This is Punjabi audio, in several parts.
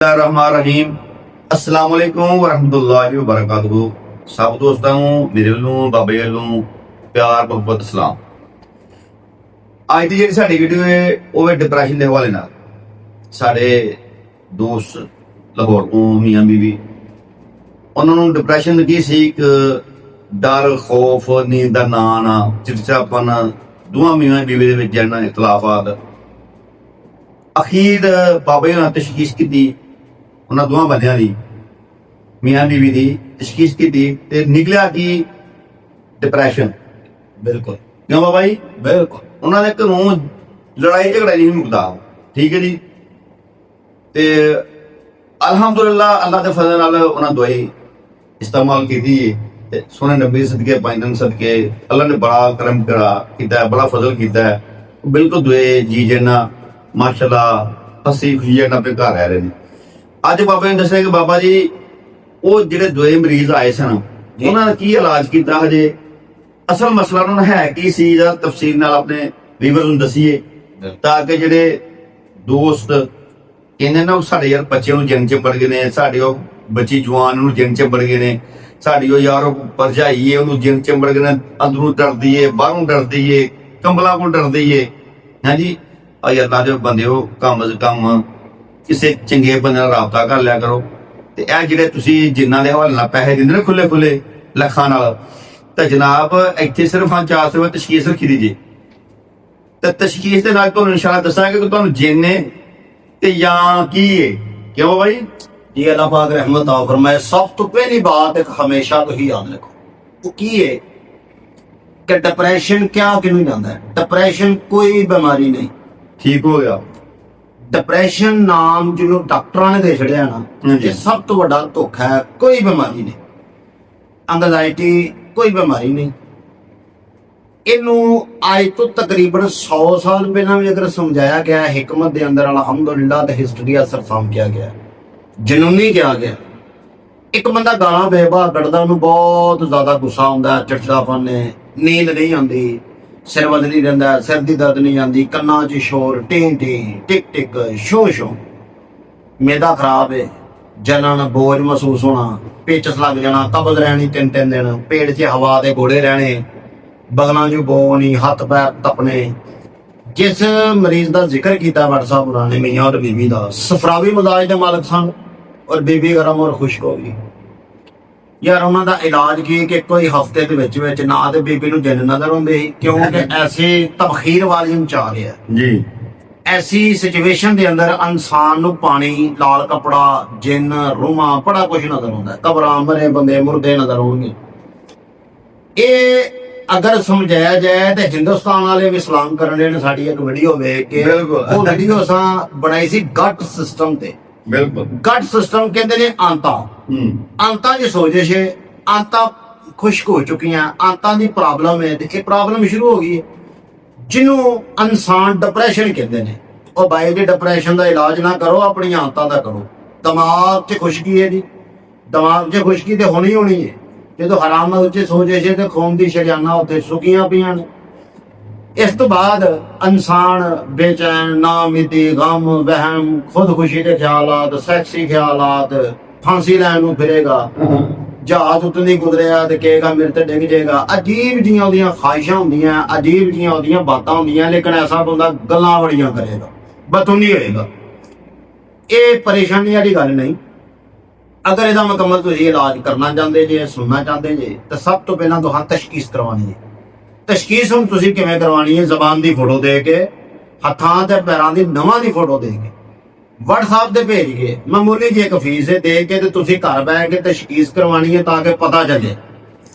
रहीम अस्सलाम वालेकुम वरहमतुल्लाहि वबरकातुहू। सब दोस्तों ਨੂੰ ਮੇਰੇ ਵੱਲੋਂ ਬਾਬੇ ਵੱਲੋਂ ਪਿਆਰ ਮੁਹੱਬਤ ਸਲਾਮ। ਅੱਜ ਦੀ ਜਿਹੜੀ ਸਾਡੀ ਵੀਡੀਓ ਹੈ ਉਹ ਹੈ ਡਿਪਰੈਸ਼ਨ ਦੇ ਹਵਾਲੇ ਨਾਲ। ਸਾਡੇ ਦੋਸਤ ਲਾਹੌਰ ਤੋਂ ਮੀਆਂ ਬੀਵੀ, ਉਹਨਾਂ ਨੂੰ ਡਿਪਰੈਸ਼ਨ ਕੀ ਸੀ? ਇੱਕ ਡਰ, ਖੌਫ, ਨੀਂਦ ਦਾ ਨਾ ਆਉਣਾ, ਚਿੜਚਿੜਾਪਨ, ਦੋਵਾਂ ਮੀਆਂ ਬੀਵੀ ਦੇ ਵਿੱਚ ਜਿਹੜਾ ਇਖਤਲਾਫਾਤ। ਅਖੀਰ ਬਾਬੇ ਨੇ ਤਸ਼ਖੀਸ ਕੀਤੀ, ਉਹਨਾਂ ਦੋਵਾਂ ਬੰਦਿਆਂ ਦੀ, ਮੀਆਂ ਬੀਵੀ ਦੀ ਤਸ਼ਖੀਸ ਕੀਤੀ ਤੇ ਨਿਕਲਿਆ ਕਿ ਡਿਪਰੈਸ਼ਨ। बिल्कुल ਕਿਉਂ ਬਾਬਾ ਜੀ? बिल्कुल ਉਹਨਾਂ ਦੇ ਘਰੋਂ ਲੜਾਈ ਝਗੜਾ ਨਹੀਂ ਮੁੱਕਦਾ। ਠੀਕ ਹੈ ਜੀ। ਤੇ ਅਲਹਮਦੁਲਿਲਾ ਅੱਲਾਹ ਦੇ ਫਜ਼ਲ ਨਾਲ ਉਹਨਾਂ ਦਵਾਈ ਇਸਤੇਮਾਲ ਕੀਤੀ ਤੇ ਸੋਹਣੇ ਨਬੀ ਸਦਕੇ, ਪਾਇੰਦਨ ਸਦਕੇ ਅੱਲਾਹ ਨੇ ਬੜਾ ਕਰਮ ਕੀਤਾ, ਬੜਾ ਫਜ਼ਲ ਕੀਤਾ। ਬਿਲਕੁਲ ਦੁਏ ਜੀ ਜਨਾ ਮਾਸ਼ਾਅੱਲਾ ਹੱਸੀ ਖੁਸ਼ੀ ਨਾਲ ਆਪਣੇ ਘਰ ਆ ਰਹੇ ਨੇ। ਅੱਜ ਬਾਬਾ ਨੇ ਦੱਸਿਆ ਕਿ ਬਾਬਾ ਜੀ ਉਹ ਜਿਹੜੇ ਦੋਏ ਮਰੀਜ਼ ਆਏ ਸਨ ਉਹਨਾਂ ਦਾ ਕੀ ਇਲਾਜ ਕੀਤਾ, ਹਜੇ ਅਸਲ ਮਸਲਾ ਉਹਨਾਂ ਹੈ ਕੀ ਸੀ ਜਾਂ ਤਫਸੀਲ ਨਾਲ ਆਪਣੇ ਵੀਵਰਸ ਨੂੰ ਦਸੀਏ, ਤਾਂ ਕਿ ਜਿਹੜੇ ਦੋਸਤ ਕਹਿੰਦੇ ਨਾ ਸਾਡੇ ਯਾਰ ਬੱਚਿਆਂ ਨੂੰ ਜੰਗ ਚ ਵੜ ਗਏ ਨੇ, ਸਾਡੇ ਉਹ ਬੱਚੀ ਜਵਾਨ ਨੂੰ ਜੰਗ ਚ ਵੜ ਗਏ ਨੇ, ਸਾਡੀ ਉਹ ਯਾਰ ਉਹ ਭਰਜਾਈ ਏ ਉਹਨੂੰ ਜੰਗ ਚ ਵੜ ਗਏ ਨੇ, ਅੰਦਰੋਂ ਡਰਦੀ ਏ, ਬਾਹਰੋਂ ਡਰਦੀ ਏ, ਕੰਬਲਾਂ ਕੋਲ ਡਰਦੀ ਏ। ਹਾਂਜੀ ਅੱਲਾਹ ਦੇ ਬੰਦਿਓ, ਕਮ ਅਜ਼ ਕਮ ਕਿਸੇ ਚੰਗੇ ਬੰਦੇ ਨਾਲ ਰਾਬਤਾ ਕਰ ਲਿਆ ਕਰੋ। ਤੇ ਇਹ ਜਿਹੜੇ ਤੁਸੀਂ ਜਿਨ੍ਹਾਂ ਦੇ ਹਵਾਲੇ ਨਾਲ ਪੈਸੇ ਦਿੰਦੇ ਨੇ ਖੁੱਲੇ ਖੁੱਲੇ ਲੱਖਾਂ ਨਾਲ, ਤਾਂ ਜਨਾਬ ਇੱਥੇ ਸਿਰਫ 400 ਤਸ਼ਖੀਸ ਰੱਖੀ ਦੀ ਜੀ। ਤੇ ਤਸ਼ਖੀਸ ਦੇ ਨਾਲ ਤੁਹਾਨੂੰ ਇਨਸ਼ਾਅੱਲਾ ਦੱਸਾਂਗੇ ਕਿ ਤੁਹਾਨੂੰ ਜਿੰਨ ਹੈ ਤੇ ਜਾਂ ਕੀ ਹੈ। ਕਿਉਂ ਭਾਈ जी अल्लाह पाक रहमत आओ फरमाए। सब तो पहली बात एक हमेशा तो ही याद रखो, वो की है कि डिप्रेशन क्या किनू जाता है। डिप्रेशन कोई बीमारी नहीं, ठीक हो गया। डिप्रेशन नाम जिन्हों डॉक्टरां ने दे छड़िया ना, ये सब तो बड़ा धोखा है। कोई बीमारी नहीं, एंग्जाइटी कोई बीमारी नहीं। इनू आज तो तकरीबन 100 साल पहला भी अगर समझाया गया, हिकमत के अंदर अल्हम्दुलिल्लाह ते हिस्टरी असर फार्म किया गया, जनूनी किया गया। एक बंदा गाला बेबा कटदा, उन्होंने बहुत ज्यादा गुस्सा आंदा, चिड़चिड़ापन ने, नींद नहीं आती, सिर वध नहीं रहिंदा, सिर दी दर्द नहीं आती, कन्ना च शोर, टी टी टिक टिक शो शो, मैदा खराब है, जलन, बोझ महसूस होना, पेचस लग जाना, कब्ज रहनी 3-3 दिन, पेट च हवा दे गोले रहने, बगलों चों बो नहीं, हथ पैर तपने। जिस मरीज का जिक्र किया व्हाट्सएप पुराने मियाँ और बीबी का, सफरावी मजाज के मालक सन और बीबी गर्म और खुश्क हो गई यार। उन्होंने इलाज की कि कोई हफ्ते के विच ना तो बीबी नूं जिन्न नजर आउंदे सी, क्योंकि ऐसी तबखीर वाली चा रहा जी। ऐसी सिचुएशन के अंदर इंसान नूं पानी, लाल कपड़ा, जिन्न, रूमा, बड़ा कुछ नजर आउंदा है। कबरां, मरे बंदे, मुर्दे नजर आउणगे। ये अगर समझाया जाए तो हिंदुस्तान वाले भी सलाम करने ने साड़ी एक वीडियो वेख के, वो वीडियो असां बनाई सी गट सिस्टम ते। बिल्कुल गट सिस्टम कहते ने आंता। आंता की सोजिश है, आंता खुश्क हो चुकी हैं, आंता की प्रॉब्लम है, ये प्रॉब्लम शुरू हो गई है जिन्हों इंसान डिप्रेशन कहते हैं। और भाई जी डिप्रेशन का इलाज ना करो, अपनी आंता का करो। दिमाग च खुश्की है जी, दिमाग च खुश्की तो होनी होनी है। जो हराम उच्चे सोचे से तो खून की शरियाना उत्ते सुकियां पियां ने। इस तो बाद इंसान बेचैन, नाउमीदी, गम, वहम, खुदकुशी के ख्यालात, सैक्सी ख्यालात, फांसी लैन नूं फिरेगा, जहाज उत्ते नहीं गुजरेगा तो कहेगा मेरे ते डिग जाएगा। अजीब जिहियां ओहदियां ख्वाहिशां हुंदियां, अजीब जिहियां ओहदियां बातां हुंदियां, लेकिन ऐसा बंदा गल्लां बड़ियां करेगा, बतूनी होएगा। ये परेशानी वाली गल नहीं। अगर इसका मुकम्मल तुसीं इलाज करना चाहते जे, सुनना चाहते जे, तो सब तो पहला तुहां तशखीस करवानी है। तशखीस हुण तुसीं किवें करवानी है? जबान की फोटो दे के, हत्थां ते पैरां दी नवां दी फोटो दे के, WhatsApp ते भेज के, मामूली जी एक फीस है दे के, ते तुसीं घर बैठ के तशखीस करवानी है, ताकि पता चले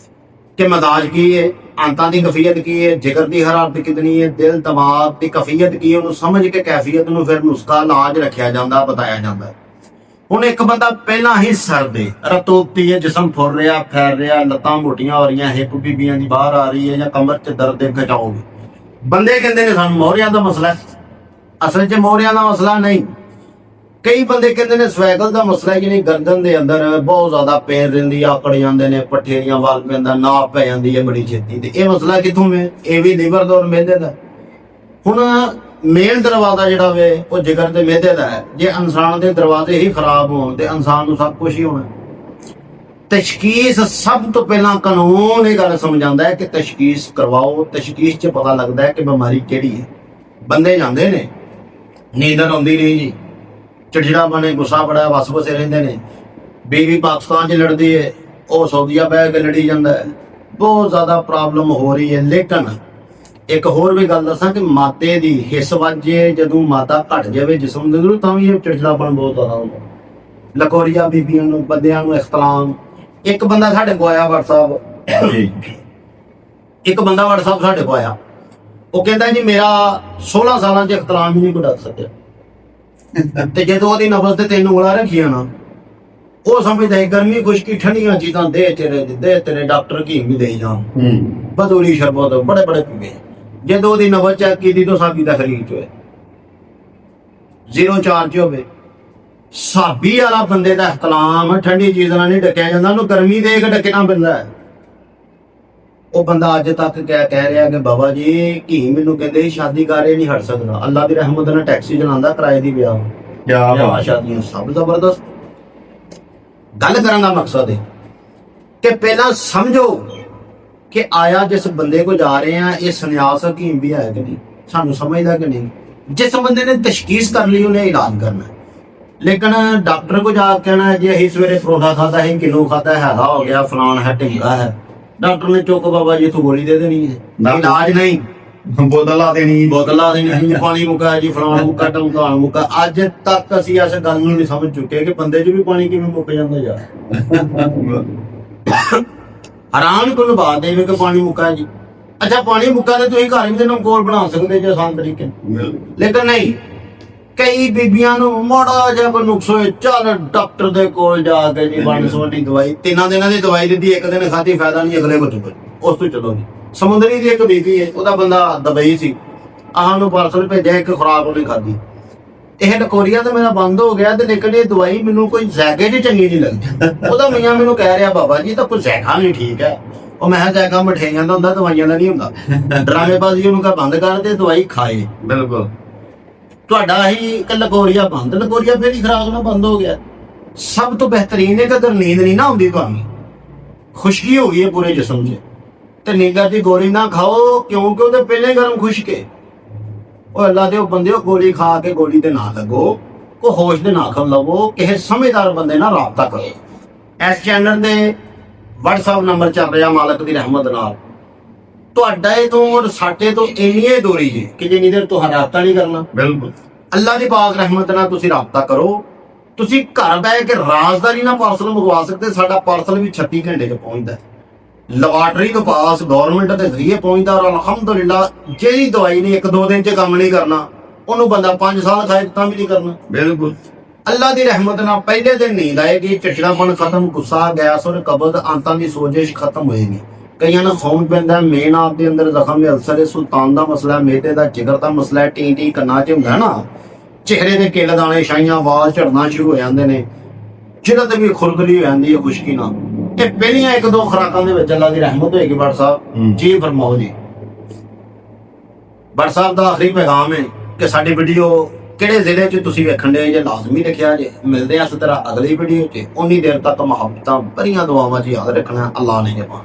कि मदाज की है, आंतां दी कफियत की है, जिगर की हरारत कितनी है, दिल दिमाग की कफियत की है। उन्होंने समझ के कैफियत नूं फिर नुस्खा इलाज रखा जाता, बताया जाता है। ਹੁਣ एक बंदा पहला ही सर दे रतोपती है, जिसम फुर रहा, फैल रहा, लत्तां मोटियां हो रही, हिप बीबियां दी बाहर आ रही है, या कमर च दर्द है, खिचाओगे। बंदे कहते हैं सानूं मोहरियां दा मसला है। असल च मोहरियां दा मसला नहीं। कई बंदे कहते हैं स्वैगल दा मसला है, यानी गर्दन दे अंदर बहुत ज्यादा पेन रहिंदी, आकड़ जांदे ने, पठेरियां वाल पैंदा, नाप पै जांदी है बड़ी छेती। ते ये मसला कित्थों है? ये भी लीवर दा और मैदे दा। हुण ਮੇਨ ਦਰਵਾਜ਼ਾ ਜਿਹੜਾ ਵੇ ਉਹ ਜਿਗਰ ਦੇ ਮਿਹਦੇ ਦਾ ਹੈ। ਜੇ ਇਨਸਾਨ ਦੇ ਦਰਵਾਜ਼ੇ ਹੀ ਖਰਾਬ ਹੋਣ ਤੇ ਇਨਸਾਨ ਨੂੰ ਸਭ ਕੁਝ ਹੀ ਹੋਣਾ। ਤਸ਼ਖੀਸ ਸਭ ਤੋਂ ਪਹਿਲਾਂ ਕਾਨੂੰਨ ਇਹ ਗੱਲ ਸਮਝਾਉਂਦਾ ਹੈ ਕਿ ਤਸ਼ਖੀਸ ਕਰਵਾਓ। ਤਸ਼ਖੀਸ 'ਚ ਪਤਾ ਲੱਗਦਾ ਹੈ ਕਿ ਬਿਮਾਰੀ ਕਿਹੜੀ ਹੈ। ਬੰਦੇ ਜਾਂਦੇ ਨੇ, ਨੀਂਦਰ ਆਉਂਦੀ ਨਹੀਂ ਜੀ, ਚਿੜਚਿੜਾ ਬਣੇ, ਗੁੱਸਾ ਬੜਾ, ਵਸ-ਵਸੇ ਰਹਿੰਦੇ ਨੇ। ਬੀਵੀ ਪਾਕਿਸਤਾਨ 'ਚ ਲੜਦੀ ਹੈ, ਉਹ ਸਾਊਦੀਆ ਬਹਿ ਕੇ ਲੜੀ ਜਾਂਦਾ ਹੈ। ਬਹੁਤ ਜ਼ਿਆਦਾ ਪ੍ਰੋਬਲਮ ਹੋ ਰਹੀ ਹੈ। ਲੇਕਿਨ ਇੱਕ ਹੋਰ ਵੀ ਗੱਲ ਦੱਸਾਂ ਕਿ ਮਾਤੇ ਦੀ ਹਿੱਸ ਵੱਜੇ, ਜਦੋਂ ਮਾਤਾ ਘਟ ਜਾਵੇ ਜਿਸਮ ਦੇ ਅੰਦਰੋਂ, ਤਾਂ ਵੀ ਇਹ ਚਿੜਚਿੜਾਪਣ ਬਹੁਤ ਜ਼ਿਆਦਾ ਹੁੰਦਾ। ਲਕੋਰੀਆ ਬੀਬੀਆਂ ਨੂੰ, ਬੰਦਿਆਂ ਨੂੰ ਇਖਤਲਾਮ। ਇੱਕ ਬੰਦਾ ਸਾਡੇ ਕੋਲ ਆਇਆ WhatsApp, ਇੱਕ ਬੰਦਾ WhatsApp ਸਾਡੇ ਕੋਲ ਆਇਆ, ਉਹ ਕਹਿੰਦਾ ਜੀ ਮੇਰਾ 16 ਸਾਲਾਂ 'ਚ ਇਖਤਲਾਮ ਹੀ ਨਹੀਂ ਕੋਈ ਡੱਕ ਸਕਿਆ। ਤੇ ਜਦੋਂ ਉਹਦੀ ਨਬਜ਼ ਤੇ 3 ਉਂਗਲਾਂ ਰੱਖੀਆਂ ਨਾ, ਉਹ ਸਮਝਦਾ ਹੈ ਗਰਮੀ ਖੁਸ਼ਕੀ ਠੰਡੀਆਂ ਚੀਜ਼ਾਂ ਦੇ ਤੇਰੇ ਡਾਕਟਰ ਹਕੀਮ ਵੀ ਦੇਈ ਜਾਣ। ਬਦੂਰੀ ਸ਼ਰਬਤ ਬੜੇ ਬੜੇ ਪੀਵੇ। ਜਦੋਂ ਉਹਦੀ ਨਬਜ਼ ਚੈੱਕ ਕੀਤੀ ਤਾਂ ਸਾਬੀ ਦਾ ਖਰੀਦ ਚ ਹੋਏ 0.4 ਚ ਹੋਵੇ। ਸਾਬੀ ਵਾਲਾ ਬੰਦੇ ਦਾ ਇਖਤਲਾਮ ਠੰਡੀ ਚੀਜ਼ ਨਾਲ ਨਹੀਂ ਡੱਕਿਆ ਜਾਂਦਾ, ਉਹਨੂੰ ਗਰਮੀ ਦੇ ਕੇ ਡੱਕਣਾ ਪੈਂਦਾ ਹੈ। ਉਹ ਬੰਦਾ ਅੱਜ ਤੱਕ ਕਹਿ ਰਿਹਾ ਕਿ ਬਾਬਾ ਜੀ ਕੀ ਮੈਨੂੰ ਕਹਿੰਦੇ ਸ਼ਾਦੀ ਕਾਰੇ ਨਹੀਂ ਹਟ ਸਕਦਾ। ਅੱਲਾ ਦੀ ਰਹਿਮਤ ਨਾਲ ਟੈਕਸੀ ਚਲਾਉਂਦਾ, ਕਿਰਾਏ ਦੀ ਵਿਆਹ ਸ਼ਾਦੀਆਂ ਸਭ ਜ਼ਬਰਦਸਤ। ਗੱਲ ਕਰਨ ਦਾ ਮਕਸਦ ਹੈ ਕਿ ਪਹਿਲਾਂ ਸਮਝੋ ਕਿ ਆਇਆ ਜਿਸ ਬੰਦੇ ਕੋ ਜਾ ਰਹੇ ਆ ਇਹ ਸੰਨਿਆਸ ਹਕੀਮ ਵੀ ਹੈ ਕਿ ਨਹੀਂ, ਸਾਨੂੰ ਸਮਝਦਾ ਕਿ ਨਹੀਂ। ਜਿਸ ਬੰਦੇ ਨੇ ਤਸ਼ਖੀਸ ਕਰ ਲਈ ਉਹਨੇ ਇਲਾਜ ਕਰਨਾ। ਲੇਕਿਨ ਡਾਕਟਰ ਕੋ ਜਾ ਕੇ ਕਹਿਣਾ ਜੇ ਅਸੀਂ ਸਵੇਰੇ ਪਰੌਂਠਾ ਖਾਦਾ ਹੈ, ਕਿਲੋ ਖਾਦਾ ਹੈਗਾ ਹੋ ਗਿਆ, ਫਲਾਣ ਹੈ, ਢਿੰਗਾ ਹੈ, ਡਾਕਟਰ ਨੇ ਚੁੱਕ ਬਾਬਾ ਜੀ ਤੂੰ ਗੋਲੀ ਦੇ ਦੇਣੀ ਹੈ, ਇਲਾਜ ਨਹੀਂ, ਬੋਤਲ ਲਾ ਦੇਣੀ, ਪਾਣੀ ਮੁੱਕਾ ਜੀ, ਫਲਾਣ ਮੁੱਕਾ, ਢਮਕਾਣ ਮੁੱਕਾ। ਅੱਜ ਤੱਕ ਅਸੀਂ ਇਸ ਗੱਲ ਨੂੰ ਨਹੀਂ ਸਮਝ ਚੁੱਕੇ ਕਿ ਬੰਦੇ 'ਚ ਵੀ ਪਾਣੀ ਕਿਵੇਂ ਮੁੱਕ ਜਾਂਦਾ ਯਾਰ। ਹੈਰਾਨ ਕੋਲ ਬਾਤ ਹੈ ਕਿ ਪਾਣੀ ਮੁੱਕਾ ਜੀ। ਅੱਛਾ ਪਾਣੀ ਮੁੱਕਾ ਤੇ ਤੁਸੀਂ ਘਰ ਵੀ ਤੇ ਨਮਕੋਲ ਬਣਾ ਸਕਦੇ ਜੇ ਆਸਾਨ ਤਰੀਕੇ। ਲੇਕਿਨ ਨਹੀਂ, ਕਈ ਬੀਬੀਆਂ ਨੂੰ ਮਾੜਾ ਜਿਹਾ ਕੋਈ ਨੁਕਸ ਹੋਏ, ਚੱਲ ਡਾਕਟਰ ਦੇ ਕੋਲ ਜਾ ਕੇ ਜੀ ਬਣ ਸੋਟੀ ਦਵਾਈ, 3 ਦਿਨਾਂ ਦੀ ਦਵਾਈ ਦਿੱਤੀ, ਇੱਕ ਦਿਨ ਖਾਧੀ ਫਾਇਦਾ ਨਹੀਂ, ਅਗਲੇ ਕੋ ਚੁੱਕ ਉਸ ਤੋਂ ਚਲੋ ਜੀ। ਸਮੁੰਦਰੀ ਦੀ ਇੱਕ ਬੀਬੀ ਹੈ, ਉਹਦਾ ਬੰਦਾ ਦੁਬਈ ਸੀ, ਆਹ ਨੂੰ ਪਾਰਸਲ ਭੇਜਿਆ, ਇੱਕ ਖੁਰਾਕ ਉਹਨੇ ਖਾਧੀ। ਇਹ ਡਕੋਰੀਆ ਤਾਂ ਮੇਰਾ ਬੰਦ ਹੋ ਗਿਆ, ਤੇ ਲੇਕਿਨ ਇਹ ਦਵਾਈ ਮੈਨੂੰ ਕੋਈ ਜ਼ਾਇਕੇ 'ਚ ਚੰਗੀ ਨਹੀਂ ਲੱਗਦੀ। ਉਹਦਾ ਮੀਆਂ ਮੈਨੂੰ ਕਹਿ ਰਿਹਾ ਬਾਬਾ ਜੀ ਤਾਂ ਕੋਈ ਜ਼ਾਇਕਾ ਨਹੀਂ ਠੀਕ ਹੈ। ਉਹ ਮੈਂ ਜ਼ਾਇਕਾ ਮਠਿਆਈਆਂ ਦਾ ਹੁੰਦਾ, ਦਵਾਈਆਂ ਦਾ ਨਹੀਂ ਹੁੰਦਾ। ਡਰਾਮੇਬਾਜ਼ੀ ਉਹਨੂੰ ਕਹ ਬੰਦ ਕਰ ਦੇ, ਦਵਾਈ ਖਾਏ। ਬਿਲਕੁਲ ਤੁਹਾਡਾ ਹੀ ਇੱਕ ਲਕੋਰੀਆ ਬੰਦ, ਲਕੋਰੀਆ ਫਿਰ ਹੀ ਖਰਾਕ ਨਾਲ ਬੰਦ ਹੋ ਗਿਆ। ਸਭ ਤੋਂ ਬਿਹਤਰੀਨ ਹੈ ਕਿ ਅਗਰ ਨੀਂਦ ਨਹੀਂ ਨਾ ਆਉਂਦੀ ਤੁਹਾਨੂੰ, ਖੁਸ਼ਕੀ ਹੋ ਗਈ ਹੈ ਪੂਰੇ ਜਿਸਮ 'ਚ, ਤੇ ਨੀਂਦਰ ਦੀ ਗੋਲੀ ਨਾ ਖਾਓ, ਕਿਉਂਕਿ ਉਹਦੇ ਪਹਿਲੇ ਗਰਮ ਖੁਸ਼ਕ ਹੈ। ਉਹ ਅੱਲਾ ਦੇ ਉਹ ਬੰਦੇ ਗੋਲੀ ਖਾ ਕੇ ਗੋਲੀ ਤੇ ਨਾ ਲੱਗੋ, ਕੋ ਹੋਸ਼ ਦੇ ਨਾ ਲਵੋ, ਕਿਸੇ ਸਮਝਦਾਰ ਬੰਦੇ ਨਾਲ ਰਾਬਤਾ ਕਰੋ। ਇਸ ਚੈਨਲ ਦੇ WhatsApp ਨੰਬਰ ਚੱਲ ਰਿਹਾ ਮਾਲਕ ਦੀ ਰਹਿਮਤ ਨਾਲ। ਤੁਹਾਡਾ ਇਹ ਤੋਂ ਔਰ ਸਾਡੇ ਤੋਂ ਇੰਨੀ ਦੂਰੀ ਹੈ ਕਿ ਜਿੰਨੀ ਦੇਰ ਤੁਹਾਡਾ ਰਾਬਤਾ ਨਹੀਂ ਕਰਨਾ। ਬਿਲਕੁਲ ਅੱਲਾ ਦੀ ਪਾਕ ਰਹਿਮਤ ਨਾਲ ਤੁਸੀਂ ਰਾਬਤਾ ਕਰੋ। ਤੁਸੀਂ ਘਰ ਬਹਿ ਕੇ ਰਾਜ਼ਦਾਰੀ ਨਾਲ ਪਾਰਸਲ ਮੰਗਵਾ ਸਕਦੇ। ਸਾਡਾ ਪਾਰਸਲ ਵੀ 36 ਘੰਟੇ 'ਚ ਪਹੁੰਚਦਾ, ਲੈਬਾਰਟਰੀ ਤੋਂ ਪਾਸ ਗਵਰਨਮੈਂਟ ਦੇ ਜ਼ਰੀਏ ਪਹੁੰਚਦਾ। ਔਰ ਅਲਹਮਦੁਲਿਲਾ ਜਿਹੜੀ ਦਵਾਈ ਨੇ 1-2 ਦਿਨ 'ਚ ਕੰਮ ਨਹੀਂ ਕਰਨਾ, ਉਹਨੂੰ ਬੰਦਾ 5 ਸਾਲ ਖਾਏ ਤਾਂ ਵੀ ਨਹੀਂ ਕਰਨਾ। ਬਿਲਕੁਲ ਅੱਲਾ ਦੀ ਰਹਿਮਤ ਨਾਲ ਪਹਿਲੇ ਦਿਨ ਨੀਂਦ ਆਏਗੀ, ਚਿੜਚਿੜਾਪਣ ਖਤਮ, ਗੁੱਸਾ, ਗੈਸ ਔਰ ਕਬਜ਼, ਅੰਤਾਂ ਦੀ ਸੋਜਿਸ਼ ਖਤਮ ਹੋਏਗੀ। ਕਈਆਂ ਨੂੰ ਖੂਨ ਪੈਂਦਾ, ਮੇਨ ਆਪ ਦੇ ਅੰਦਰ ਜ਼ਖਮ ਹੈ, ਅਲਸਰ ਹੈ, ਸੁਲਤਾਨ ਦਾ ਮਸਲਾ, ਮੇਦੇ ਦਾ, ਜਿਗਰ ਦਾ ਮਸਲਾ ਹੈ, ਟੀ ਕੰਨਾਂ 'ਚ ਹੁੰਦਾ ਨਾ, ਚਿਹਰੇ ਦੇ ਕਿੱਲ ਦਾਣੇ, ਛਾਈਆਂ, ਵਾਲ ਝੜਨਾ ਸ਼ੁਰੂ ਹੋ ਜਾਂਦੇ ਨੇ, ਜਿਹਨਾਂ ਤੇ ਵੀ ਖੁਰਦਲੀ ਹੋ ਜਾਂਦੀ ਹੈ ਖੁਸ਼ਕੀ ਨਾਲ। ਇਹ ਪਹਿਲੀਆਂ 1-2 ਖੁਰਾਕਾਂ ਦੇ ਵਿੱਚ ਅੱਲਾ ਦੀ ਰਹਿਮਤ ਹੋਏਗੀ। ਬਟ ਸਾਹਿਬ ਜੀ ਫਰਮਾਓ ਜੀ। ਬਟ ਸਾਹਿਬ ਦਾ ਆਖਰੀ ਪੈਗਾਮ ਹੈ ਕਿ ਸਾਡੀ ਵੀਡੀਓ ਕਿਹੜੇ ਜ਼ਿਲ੍ਹੇ 'ਚ ਤੁਸੀਂ ਵੇਖਣ ਦੇ ਜੇ ਲਾਜ਼ਮੀ ਰੱਖਿਆ ਜੇ। ਮਿਲਦੇ ਆ ਇਸ ਤਰ੍ਹਾਂ ਅਗਲੀ ਵੀਡੀਓ 'ਚ। ਉਨੀ ਦੇਰ ਤੱਕ ਮੁਹੱਬਤਾਂ ਭਰੀਆਂ ਦੁਆਵਾਂ 'ਚ ਯਾਦ ਰੱਖਣਾ। ਅੱਲਾਹ ਨੇ ਜਪਾ।